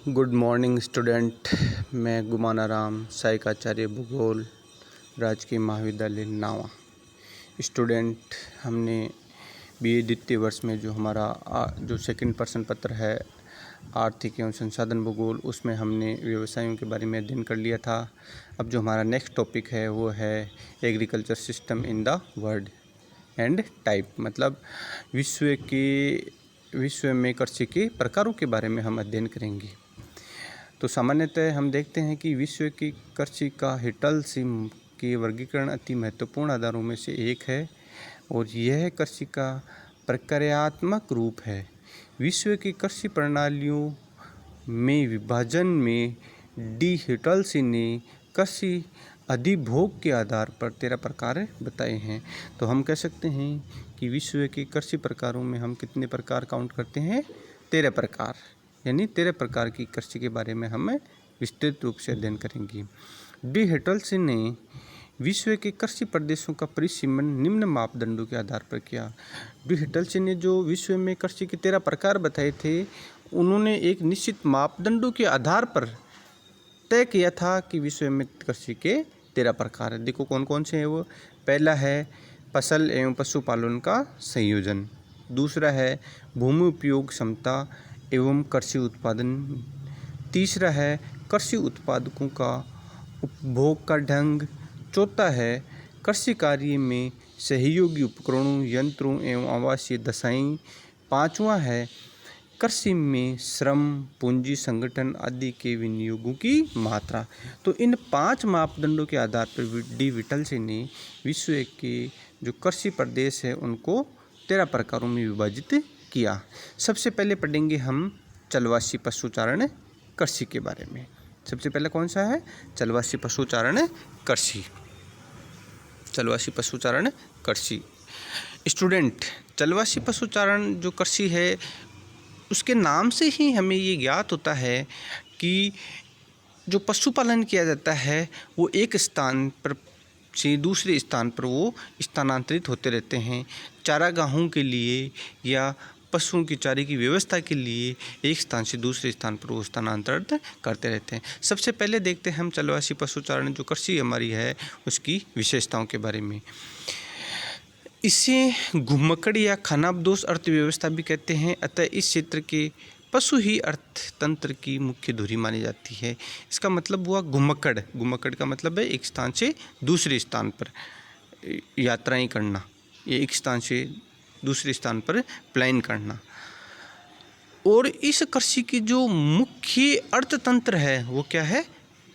Good morning student. मैं गुमाना राम, सहायकाचार्य भूगोल, राजकीय महाविद्यालय नावा। स्टूडेंट, हमने बीए द्वितीय वर्ष में जो हमारा जो सेकंड प्रश्न पत्र है आर्थिक एवं संसाधन भूगोल, उसमें हमने व्यवसायों के बारे में अध्ययन कर लिया था। अब जो हमारा नेक्स्ट टॉपिक है वो है agriculture system in the world and type, मतलब विश्व में कृषि के प्रकारों के बारे में हम अध्ययन करेंगे। तो सामान्यतः हम देखते हैं कि विश्व की कृषि का हिटलसिम के वर्गीकरण अति महत्वपूर्ण आधारों में से एक है और यह कृषि का प्रक्रियात्मक रूप है। विश्व की कृषि प्रणालियों में विभाजन में डी हिटलसिन ने कृषि अधिभोग के आधार पर 13 प्रकार बताए हैं। तो हम कह सकते हैं कि विश्व के कृषि प्रकारों में हम कितने प्रकार काउंट करते हैं? 13 प्रकार, यानी 13 प्रकार की कृषि के बारे में हम विस्तृत रूप से अध्ययन करेंगे। डी हिटलसिन ने विश्व के कृषि प्रदेशों का परिसीमन निम्न मापदंडों के आधार पर किया। डी हिटलसिन ने जो विश्व में कृषि के 13 प्रकार बताए थे, उन्होंने एक निश्चित मापदंडों के आधार पर तय किया था कि विश्व में कृषि के 13 प्रकार हैं। देखो कौन कौन से हैं वो। पहला है फसल एवं पशुपालन का संयोजन। दूसरा है भूमि उपयोग क्षमता एवं कृषि उत्पादन। तीसरा है कृषि उत्पादकों का उपभोग का ढंग। चौथा है कृषि कार्य में सहयोगी उपकरणों, यंत्रों एवं आवासीय दशाएं। पांचवा है कृषि में श्रम, पूंजी, संगठन आदि के विनियोगों की मात्रा। तो इन 5 मापदंडों के आधार पर डी हिटलसिन ने विश्व के जो कृषि प्रदेश है उनको 13 प्रकारों में विभाजित किया। सबसे पहले पढ़ेंगे हम चलवासी पशुचारण कृषि के बारे में। सबसे पहले कौन सा है? चलवासी पशुचारण कृषि। चलवासी पशुचारण कृषि। स्टूडेंट, चलवासी पशुचारण जो कृषि है उसके नाम से ही हमें ये ज्ञात होता है कि जो पशुपालन किया जाता है वो एक स्थान पर से दूसरे स्थान पर वो स्थानांतरित होते रहते हैं। चारागाहों के लिए या पशुओं की चारे की व्यवस्था के लिए एक स्थान से दूसरे स्थान पर वो स्थानांतरित करते रहते हैं। सबसे पहले देखते हैं हम चलवासी पशुचारण जो कृषि हमारी है उसकी विशेषताओं के बारे में। इसे घुमक्कड़ या खानाबदोश अर्थव्यवस्था भी कहते हैं, अतः इस क्षेत्र के पशु ही अर्थतंत्र की मुख्य धुरी मानी जाती है। इसका मतलब हुआ घुमक्कड़। घुमक्कड़ का मतलब है एक स्थान से दूसरे स्थान पर यात्राएं करना, एक स्थान से दूसरे स्थान पर प्लान करना। और इस कृषि की जो मुख्य अर्थतंत्र है वो क्या है?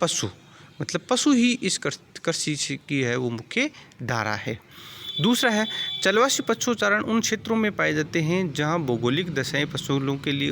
पशु, मतलब पशु ही इस कृषि की है वो मुख्य धारा है। दूसरा है चलवासी पशुचारण उन क्षेत्रों में पाए जाते हैं जहां भौगोलिक दशाएं पशुओं के लिए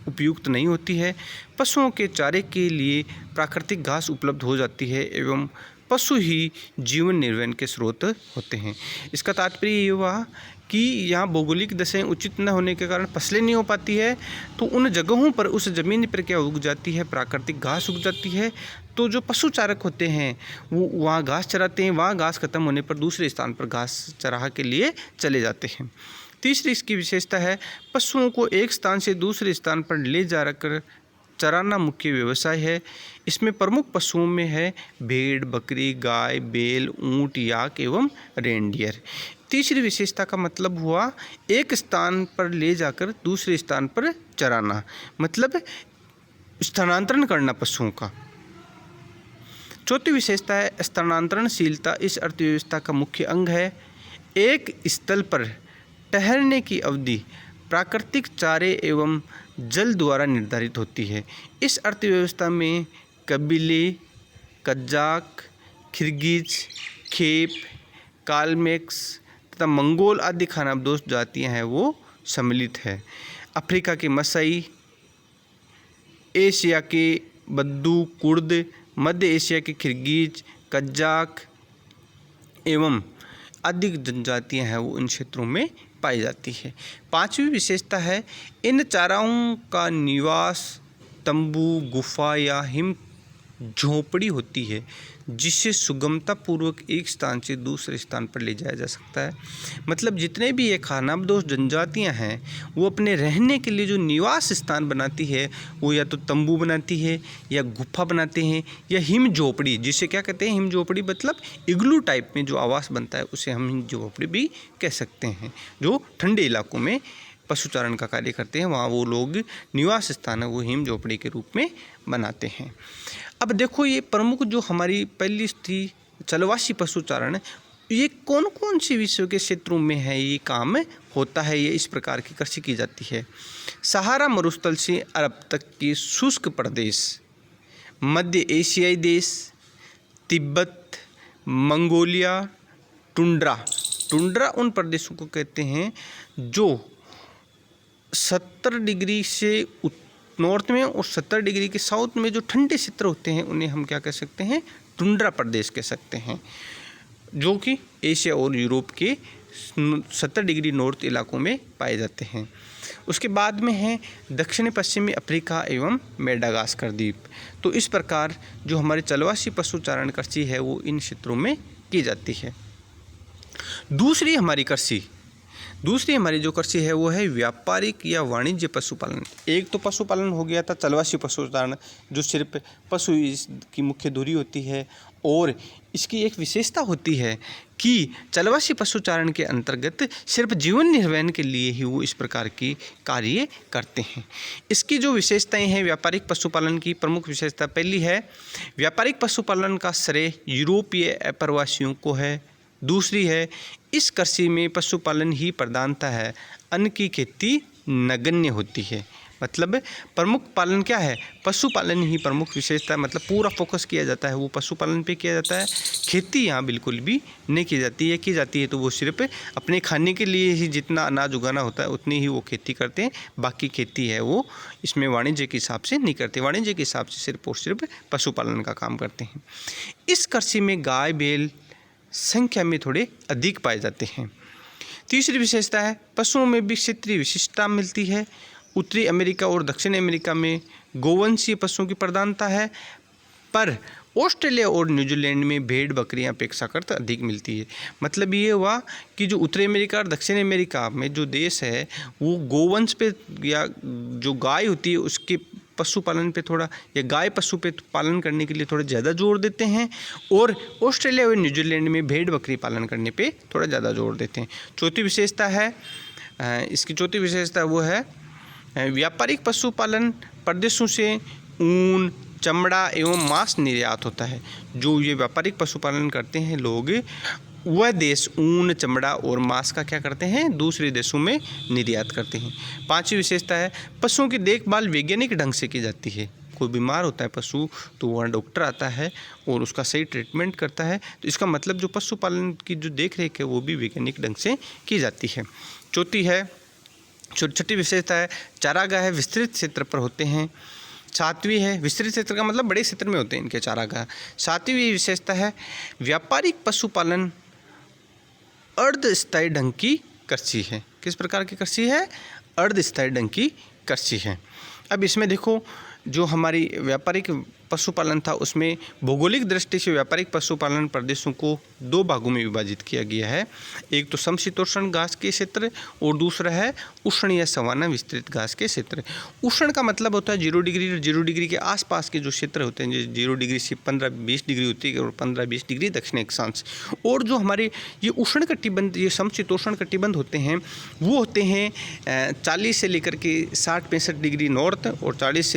उपयुक्त नहीं होती है। पशुओं के चारे के लिए प्राकृतिक घास उपलब्ध हो जाती है एवं पशु ही जीवन निर्वहन के स्रोत होते हैं। इसका तात्पर्य ये हुआ कि यहाँ भौगोलिक दशाएं उचित न होने के कारण फसलें नहीं हो पाती है, तो उन जगहों पर उस ज़मीन पर क्या उग जाती है? प्राकृतिक घास उग जाती है। तो जो पशु चारक होते हैं वो वहाँ घास चराते हैं, वहाँ घास खत्म होने पर दूसरे स्थान पर घास चराहा के लिए चले जाते हैं। तीसरी इसकी विशेषता है पशुओं को एक स्थान से दूसरे स्थान पर ले जाकर चराना मुख्य व्यवसाय है। इसमें प्रमुख पशुओं में है भेड़, बकरी, गाय, बैल, ऊंट, याक एवं रेंडियर। तीसरी विशेषता का मतलब हुआ एक स्थान पर ले जाकर दूसरे स्थान पर चराना, मतलब स्थानांतरण करना पशुओं का। चौथी विशेषता है स्थानांतरणशीलता इस अर्थव्यवस्था का मुख्य अंग है। एक स्थल पर ठहरने की अवधि प्राकृतिक चारे एवं जल द्वारा निर्धारित होती है। इस अर्थव्यवस्था में कबीले, कज़ाक, किर्गिज, खेप, कालमेक्स तथा मंगोल आदि खानाबदोश जातियां हैं वो सम्मिलित है। अफ्रीका के मसाई, एशिया के बद्दू, कुर्द, मध्य एशिया के किर्गिज, कज़ाक एवं आदि जनजातियां हैं वो इन क्षेत्रों में पाई जाती है। पांचवी विशेषता है इन चाराओं का निवास तंबू, गुफा या हिम झोपड़ी होती है जिससे सुगमतापूर्वक एक स्थान से दूसरे स्थान पर ले जाया जा सकता है। मतलब जितने भी ये खानाबदोश जनजातियाँ हैं वो अपने रहने के लिए जो निवास स्थान बनाती है वो या तो तंबू बनाती है या गुफा बनाते हैं या हिम झोपड़ी, जिसे क्या कहते हैं हिम झोपड़ी, मतलब इग्लू टाइप में जो आवास बनता है उसे हम हिम झोपड़ी भी कह सकते हैं, जो ठंडे इलाकों में पशुचारण का कार्य करते हैं। वहाँ वो लोग निवास स्थान है वो हिम झोपड़ी के रूप में बनाते हैं। अब देखो ये प्रमुख जो हमारी पहली थी चलवासी पशुचारण, ये कौन कौन से विश्व के क्षेत्रों में है ये काम होता है, ये इस प्रकार की कृषि की जाती है। सहारा मरुस्थल से अरब तक के शुष्क प्रदेश, मध्य एशियाई देश, तिब्बत, मंगोलिया, टुंड्रा उन प्रदेशों को कहते हैं जो 70 डिग्री से नॉर्थ में और 70 डिग्री के साउथ में जो ठंडे क्षेत्र होते हैं उन्हें हम क्या कह सकते हैं, टुंड्रा प्रदेश कह सकते हैं, जो कि एशिया और यूरोप के 70 डिग्री नॉर्थ इलाकों में पाए जाते हैं। उसके बाद में है दक्षिण पश्चिमी अफ्रीका एवं मेडागास्कर द्वीप। तो इस प्रकार जो हमारी चलवासी पशुचारण कृषि है वो इन क्षेत्रों में की जाती है। दूसरी हमारी जो कृषि है वो है व्यापारिक या वाणिज्य पशुपालन। एक तो पशुपालन हो गया था चलवासी पशुचारण, जो सिर्फ पशु की मुख्य धुरी होती है, और इसकी एक विशेषता होती है कि चलवासी पशुचारण के अंतर्गत सिर्फ जीवन निर्वहन के लिए ही वो इस प्रकार की कार्य करते हैं। इसकी जो विशेषताएं हैं व्यापारिक पशुपालन की, प्रमुख विशेषता पहली है व्यापारिक पशुपालन का श्रेय यूरोपीय अप्रवासियों को है। दूसरी है इस कृषि में पशुपालन ही प्रधानता है, अन्न की खेती नगण्य होती है। मतलब प्रमुख पालन क्या है, पशुपालन ही प्रमुख विशेषता है, मतलब पूरा फोकस किया जाता है वो पशुपालन पे किया जाता है। खेती यहाँ बिल्कुल भी नहीं की जाती है, तो वो सिर्फ अपने खाने के लिए ही जितना अनाज उगाना होता है उतनी ही वो खेती करते हैं, बाकी खेती है वो इसमें वाणिज्य के हिसाब से नहीं करते, वाणिज्य के हिसाब से सिर्फ और सिर्फ पशुपालन का काम करते हैं। इस कृषि में गाय बैल संख्या में थोड़े अधिक पाए जाते हैं। तीसरी विशेषता है पशुओं में भी क्षेत्रीय विशिष्टता मिलती है। उत्तरी अमेरिका और दक्षिण अमेरिका में गोवंशीय पशुओं की प्रधानता है, पर ऑस्ट्रेलिया और न्यूजीलैंड में भेड़ बकरियां अपेक्षाकृत अधिक मिलती है। मतलब ये हुआ कि जो उत्तरी अमेरिका और दक्षिण अमेरिका में जो देश है वो गोवंश पे या जो गाय होती है उसके पशुपालन पे थोड़ा या गाय पशु पे पालन करने के लिए थोड़ा ज़्यादा जोर देते हैं, और ऑस्ट्रेलिया और न्यूजीलैंड में भेड़ बकरी पालन करने पे थोड़ा ज़्यादा जोर देते हैं। चौथी विशेषता वो है व्यापारिक पशुपालन प्रदेशों से ऊन, चमड़ा एवं मांस निर्यात होता है। जो ये व्यापारिक पशुपालन करते हैं लोग, वह देश ऊन, चमड़ा और मांस का क्या करते हैं, दूसरे देशों में निर्यात करते हैं। पांचवी विशेषता है पशुओं की देखभाल वैज्ञानिक ढंग से की जाती है। कोई बीमार होता है पशु तो वहाँ डॉक्टर आता है और उसका सही ट्रीटमेंट करता है, तो इसका मतलब जो पशुपालन की जो देख रेख है वो भी वैज्ञानिक ढंग से की जाती है। छठी विशेषता है चारागाह विस्तृत क्षेत्र पर होते हैं। सातवीं है विस्तृत क्षेत्र का मतलब बड़े क्षेत्र में होते हैं इनके चारागाह। सातवीं विशेषता है व्यापारिक पशुपालन अर्धस्थायी ढंग की कृषि है। किस प्रकार की कृषि है, अर्धस्थायी ढंग की कृषि है। अब इसमें देखो जो हमारी व्यापारिक पशुपालन था उसमें भौगोलिक दृष्टि से व्यापारिक पशुपालन प्रदेशों को दो भागों में विभाजित किया गया है। एक तो समशीतोष्ण घास के क्षेत्र और दूसरा है उष्ण या सवाना विस्तृत घास के क्षेत्र। उष्ण का मतलब होता है 0 डिग्री और 0 डिग्री के आसपास के जो क्षेत्र होते हैं, 0 डिग्री से 15-20 डिग्री होती है और 15-20 डिग्री दक्षिण अक्षांश। और जो हमारे ये उष्ण कटिबंध, ये समशीतोष्ण कटिबंध होते हैं वो होते हैं 40 से लेकर के 60-65 डिग्री नॉर्थ और 40 से